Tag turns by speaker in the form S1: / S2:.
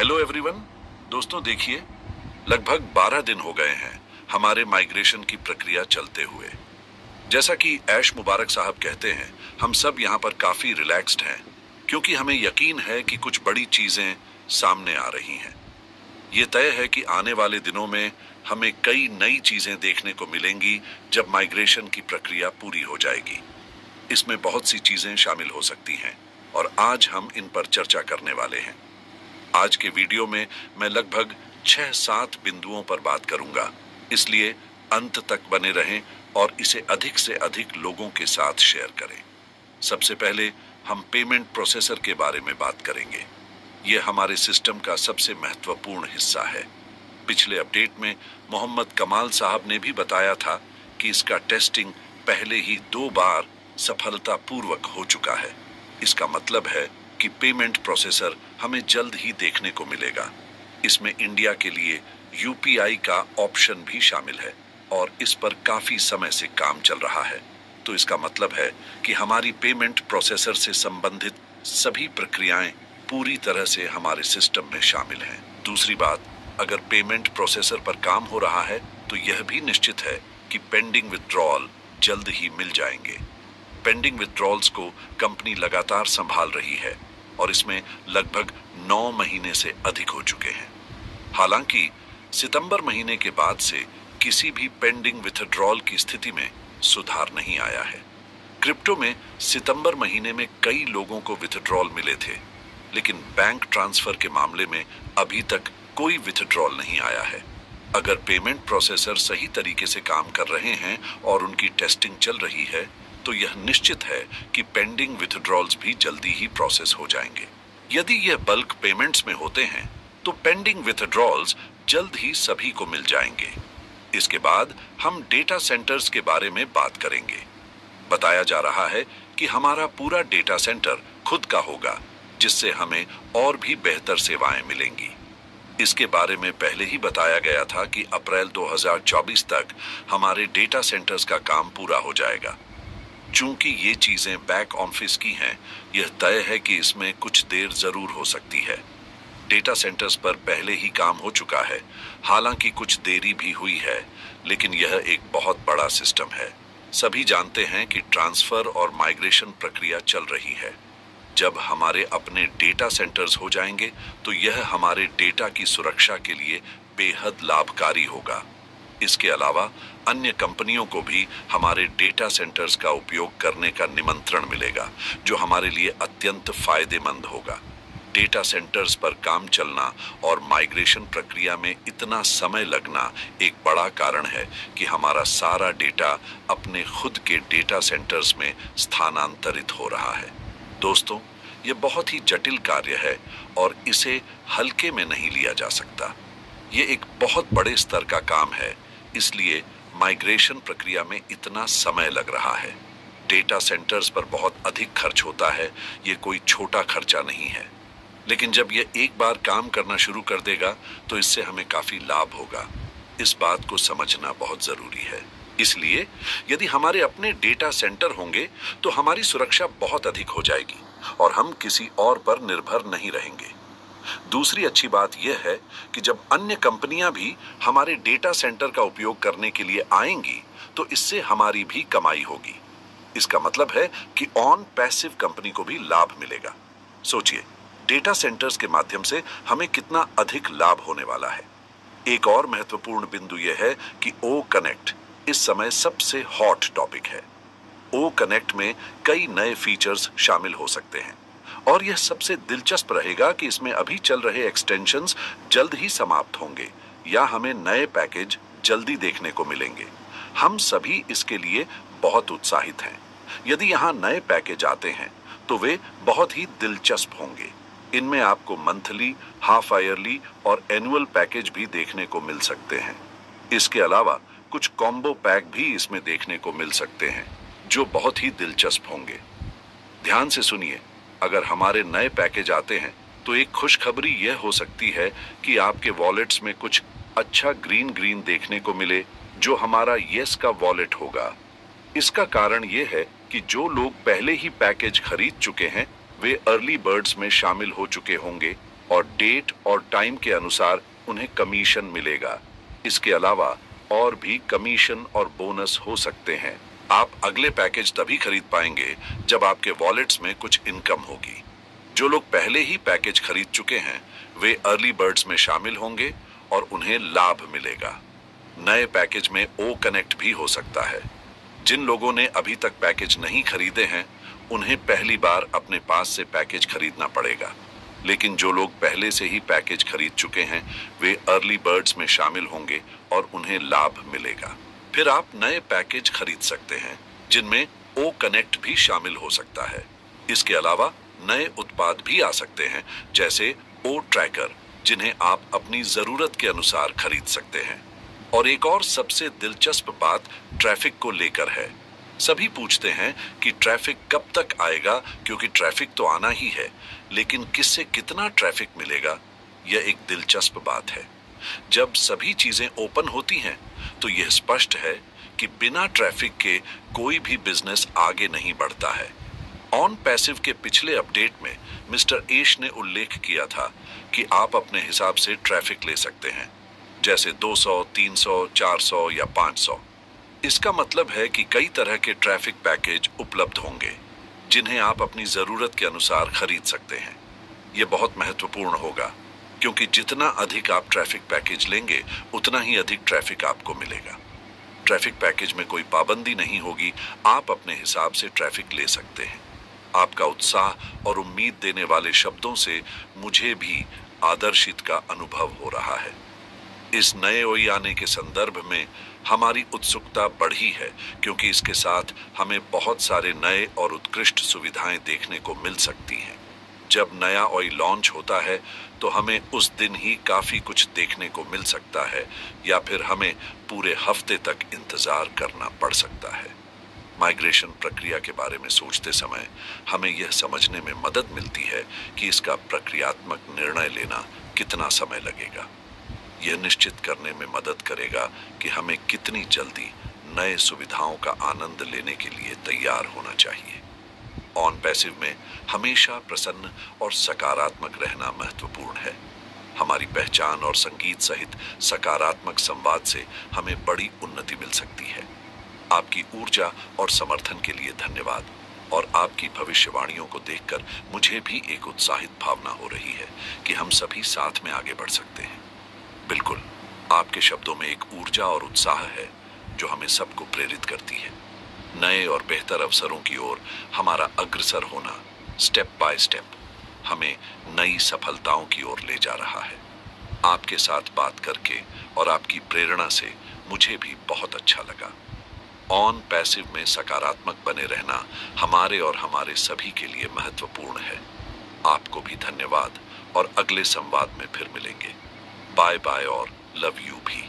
S1: Hello everyone. दोस्तों देखिए, लगभग 12 दिन हो गए हैं हमारे माइग्रेशन की प्रक्रिया चलते हुए। जैसा कि ऐश मुबारक साहब कहते हैं, हम सब यहाँ पर काफी रिलैक्स्ड हैं क्योंकि हमें यकीन है कि कुछ बड़ी चीजें सामने आ रही हैं। ये तय है कि आने वाले दिनों में हमें कई नई चीजें देखने को मिलेंगी जब माइग्रेशन की प्रक्रिया पूरी हो जाएगी। इसमें बहुत सी चीजें शामिल हो सकती हैं और आज हम इन पर चर्चा करने वाले हैं। आज के वीडियो में मैं लगभग 6-7 बिंदुओं पर बात करूंगा, इसलिए अंत तक बने रहें और इसे अधिक से अधिक लोगों के साथ शेयर करें। सबसे पहले हम पेमेंट प्रोसेसर के बारे में बात करेंगे। यह हमारे सिस्टम का सबसे महत्वपूर्ण हिस्सा है। पिछले अपडेट में मोहम्मद कमाल साहब ने भी बताया था कि इसका टेस्टिंग पहले ही 2 बार सफलतापूर्वक हो चुका है। इसका मतलब है कि पेमेंट प्रोसेसर हमें जल्द ही देखने को मिलेगा। इसमें इंडिया के लिए यूपीआई का ऑप्शन भी शामिल है और इस पर काफी समय से काम चल रहा है। तो इसका मतलब है कि हमारी पेमेंट प्रोसेसर से संबंधित सभी प्रक्रियाएं पूरी तरह से हमारे सिस्टम में शामिल हैं। दूसरी बात, अगर पेमेंट प्रोसेसर पर काम हो रहा है तो यह भी निश्चित है कि पेंडिंग विथड्रॉल जल्द ही मिल जाएंगे। पेंडिंग विथड्रॉल्स को कंपनी लगातार संभाल रही है और इसमें लगभग 9 महीने से अधिक हो चुके हैं। हालांकि सितंबर महीने के बाद से किसी भी पेंडिंग विथड्रॉल की स्थिति में सुधार नहीं आया है। क्रिप्टो में सितंबर महीने में कई लोगों को विथड्रॉल मिले थे, लेकिन बैंक ट्रांसफर के मामले में अभी तक कोई विथड्रॉल नहीं आया है। अगर पेमेंट प्रोसेसर सही तरीके से काम कर रहे हैं और उनकी टेस्टिंग चल रही है तो यह निश्चित है कि पेंडिंग विथड्रॉल्स भी जल्दी ही प्रोसेस हो जाएंगे। यदि यह बल्क पेमेंट्स में होते हैं तो पेंडिंग विथड्रॉल्स जल्द ही सभी को मिल जाएंगे। इसके बाद हम डेटा सेंटर्स के बारे में बात करेंगे। बताया जा रहा है कि हमारा पूरा डेटा सेंटर खुद का होगा, जिससे हमें और भी बेहतर सेवाएं मिलेंगी। इसके बारे में पहले ही बताया गया था कि अप्रैल 2024 तक हमारे डेटा सेंटर्स का काम पूरा हो जाएगा। चूंकि ये चीजें बैक ऑफिस की हैं, यह तय है कि इसमें कुछ देर जरूर हो सकती है। डेटा सेंटर्स पर पहले ही काम हो चुका है, हालांकि कुछ देरी भी हुई है, लेकिन यह एक बहुत बड़ा सिस्टम है। सभी जानते हैं कि ट्रांसफर और माइग्रेशन प्रक्रिया चल रही है। जब हमारे अपने डेटा सेंटर्स हो जाएंगे तो यह हमारे डेटा की सुरक्षा के लिए बेहद लाभकारी होगा। इसके अलावा अन्य कंपनियों को भी हमारे डेटा सेंटर्स का उपयोग करने का निमंत्रण मिलेगा, जो हमारे लिए अत्यंत फायदेमंद होगा। डेटा सेंटर्स पर काम चलना और माइग्रेशन प्रक्रिया में इतना समय लगना एक बड़ा कारण है कि हमारा सारा डेटा अपने खुद के डेटा सेंटर्स में स्थानांतरित हो रहा है। दोस्तों, यह बहुत ही जटिल कार्य है और इसे हल्के में नहीं लिया जा सकता। ये एक बहुत बड़े स्तर का काम है, इसलिए माइग्रेशन प्रक्रिया में इतना समय लग रहा है। डेटा सेंटर्स पर बहुत अधिक खर्च होता है, ये कोई छोटा खर्चा नहीं है। लेकिन जब ये एक बार काम करना शुरू कर देगा तो इससे हमें काफी लाभ होगा। इस बात को समझना बहुत जरूरी है। इसलिए यदि हमारे अपने डेटा सेंटर होंगे तो हमारी सुरक्षा बहुत अधिक हो जाएगी और हम किसी और पर निर्भर नहीं रहेंगे। दूसरी अच्छी बात यह है कि जब अन्य कंपनियां भी हमारे डेटा सेंटर का उपयोग करने के लिए आएंगी तो इससे हमारी भी कमाई होगी। इसका मतलब है कि ऑन पैसिव कंपनी को भी लाभ मिलेगा। सोचिए, डेटा सेंटर्स के माध्यम से हमें कितना अधिक लाभ होने वाला है। एक और महत्वपूर्ण बिंदु यह है कि ओ कनेक्ट इस समय सबसे हॉट टॉपिक है। ओ कनेक्ट में कई नए फीचर्स शामिल हो सकते हैं और यह सबसे दिलचस्प रहेगा कि इसमें अभी चल रहे एक्सटेंशंस जल्द ही समाप्त होंगे या हमें नए पैकेज जल्दी देखने को मिलेंगे। हम सभी इसके लिए बहुत उत्साहित हैं। यदि यहाँ नए पैकेज आते हैं तो वे बहुत ही दिलचस्प होंगे। इनमें आपको मंथली, हाफ ईयरली और एनुअल पैकेज भी देखने को मिल सकते हैं। इसके अलावा कुछ कॉम्बो पैक भी इसमें देखने को मिल सकते हैं, जो बहुत ही दिलचस्प होंगे। ध्यान से सुनिए, अगर हमारे नए पैकेज आते हैं तो एक खुशखबरी यह हो सकती है कि आपके वॉलेट्स में कुछ अच्छा ग्रीन देखने को मिले, जो हमारा येस का वॉलेट होगा। इसका कारण यह है कि जो लोग पहले ही पैकेज खरीद चुके हैं वे अर्ली बर्ड्स में शामिल हो चुके होंगे और डेट और टाइम के अनुसार उन्हें कमीशन मिलेगा। इसके अलावा और भी कमीशन और बोनस हो सकते हैं। आप अगले पैकेज तभी खरीद पाएंगे जब आपके वॉलेट्स में कुछ इनकम होगी। जो लोग पहले ही पैकेज खरीद चुके हैं वे अर्ली बर्ड्स में शामिल होंगे और उन्हें लाभ मिलेगा। नए पैकेज में ओ कनेक्ट भी हो सकता है। जिन लोगों ने अभी तक पैकेज नहीं खरीदे हैं उन्हें पहली बार अपने पास से पैकेज खरीदना पड़ेगा, लेकिन जो लोग पहले से ही पैकेज खरीद चुके हैं वे अर्ली बर्ड्स में शामिल होंगे और उन्हें लाभ मिलेगा। फिर आप नए पैकेज खरीद सकते हैं जिनमें ओ कनेक्ट भी शामिल हो सकता है। इसके अलावा नए उत्पाद भी आ सकते हैं जैसे ओ ट्रैकर, जिन्हें आप अपनी जरूरत के अनुसार खरीद सकते हैं। और एक और सबसे दिलचस्प बात ट्रैफिक को लेकर है। सभी पूछते हैं कि ट्रैफिक कब तक आएगा, क्योंकि ट्रैफिक तो आना ही है, लेकिन किससे कितना ट्रैफिक मिलेगा, यह एक दिलचस्प बात है। जब सभी चीजें ओपन होती हैं तो यह स्पष्ट है कि बिना ट्रैफिक के कोई भी बिजनेस आगे नहीं बढ़ता है। ऑन पैसिव के पिछले अपडेट में मिस्टर एश ने उल्लेख किया था कि आप अपने हिसाब से ट्रैफिक ले सकते हैं, जैसे 200, 300, 400 या 500। इसका मतलब है कि कई तरह के ट्रैफिक पैकेज उपलब्ध होंगे जिन्हें आप अपनी जरूरत के अनुसार खरीद सकते हैं। यह बहुत महत्वपूर्ण होगा, क्योंकि जितना अधिक आप ट्रैफिक पैकेज लेंगे उतना ही अधिक ट्रैफिक आपको मिलेगा। ट्रैफिक पैकेज में कोई पाबंदी नहीं होगी, आप अपने हिसाब से ट्रैफिक ले सकते हैं। आपका उत्साह और उम्मीद देने वाले शब्दों से मुझे भी आदर्शित का अनुभव हो रहा है। इस नए ओई आने के संदर्भ में हमारी उत्सुकता बढ़ी है, क्योंकि इसके साथ हमें बहुत सारे नए और उत्कृष्ट सुविधाएं देखने को मिल सकती हैं। जब नया ओई लॉन्च होता है तो हमें उस दिन ही काफी कुछ देखने को मिल सकता है, या फिर हमें पूरे हफ्ते तक इंतजार करना पड़ सकता है। माइग्रेशन प्रक्रिया के बारे में सोचते समय हमें यह समझने में मदद मिलती है कि इसका प्रक्रियात्मक निर्णय लेना कितना समय लगेगा। यह निश्चित करने में मदद करेगा कि हमें कितनी जल्दी नए सुविधाओं का आनंद लेने के लिए तैयार होना चाहिए। ऑन पैसिव में हमेशा प्रसन्न और सकारात्मक रहना महत्वपूर्ण है। हमारी पहचान और संगीत सहित सकारात्मक संवाद से हमें बड़ी उन्नति मिल सकती है। आपकी ऊर्जा और समर्थन के लिए धन्यवाद, और आपकी भविष्यवाणियों को देखकर मुझे भी एक उत्साहित भावना हो रही है कि हम सभी साथ में आगे बढ़ सकते हैं। बिल्कुल, आपके शब्दों में एक ऊर्जा और उत्साह है जो हमें सबको प्रेरित करती है। नए और बेहतर अवसरों की ओर हमारा अग्रसर होना स्टेप बाय स्टेप हमें नई सफलताओं की ओर ले जा रहा है। आपके साथ बात करके और आपकी प्रेरणा से मुझे भी बहुत अच्छा लगा। ऑन पैसिव में सकारात्मक बने रहना हमारे और हमारे सभी के लिए महत्वपूर्ण है। आपको भी धन्यवाद, और अगले संवाद में फिर मिलेंगे। बाय बाय और लव यू भी।